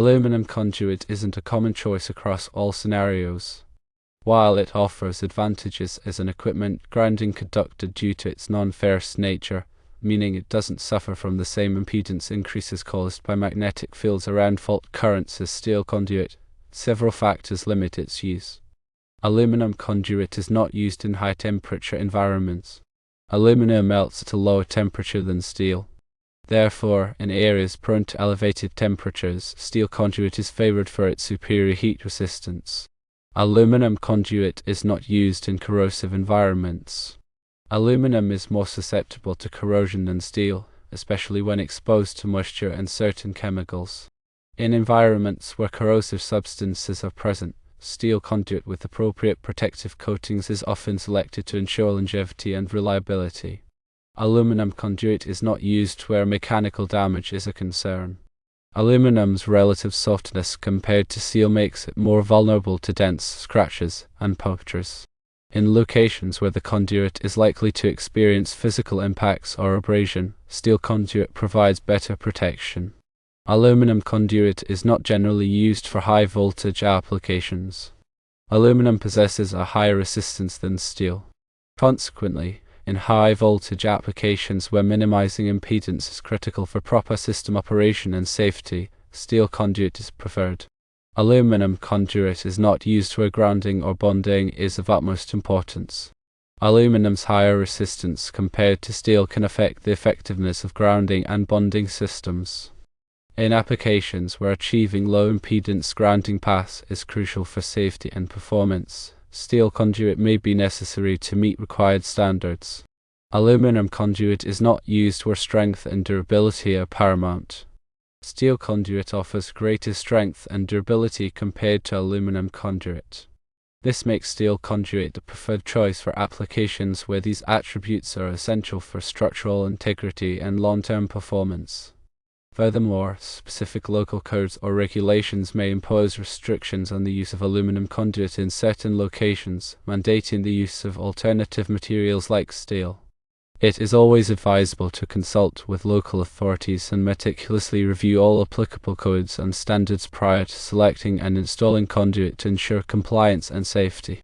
Aluminum conduit isn't a common choice across all scenarios. While it offers advantages as an equipment grounding conductor due to its non-ferrous nature, meaning it doesn't suffer from the same impedance increases caused by magnetic fields around fault currents as steel conduit, several factors limit its use. Aluminum conduit is not used in high-temperature environments. Aluminum melts at a lower temperature than steel. Therefore, in areas prone to elevated temperatures, steel conduit is favored for its superior heat resistance. Aluminum conduit is not used in corrosive environments. Aluminum is more susceptible to corrosion than steel, especially when exposed to moisture and certain chemicals. In environments where corrosive substances are present, steel conduit with appropriate protective coatings is often selected to ensure longevity and reliability. Aluminum conduit is not used where mechanical damage is a concern. Aluminum's relative softness compared to steel makes it more vulnerable to dents, scratches, and punctures. In locations where the conduit is likely to experience physical impacts or abrasion, steel conduit provides better protection. Aluminum conduit is not generally used for high-voltage applications. Aluminum possesses a higher resistance than steel. Consequently, in high-voltage applications where minimizing impedance is critical for proper system operation and safety, steel conduit is preferred. Aluminum conduit is not used where grounding or bonding is of utmost importance. Aluminum's higher resistance compared to steel can affect the effectiveness of grounding and bonding systems. In applications where achieving low impedance grounding paths is crucial for safety and performance, steel conduit may be necessary to meet required standards. Aluminum conduit is not used where strength and durability are paramount. Steel conduit offers greater strength and durability compared to aluminum conduit. This makes steel conduit the preferred choice for applications where these attributes are essential for structural integrity and long-term performance. Furthermore, specific local codes or regulations may impose restrictions on the use of aluminum conduit in certain locations, mandating the use of alternative materials like steel. It is always advisable to consult with local authorities and meticulously review all applicable codes and standards prior to selecting and installing conduit to ensure compliance and safety.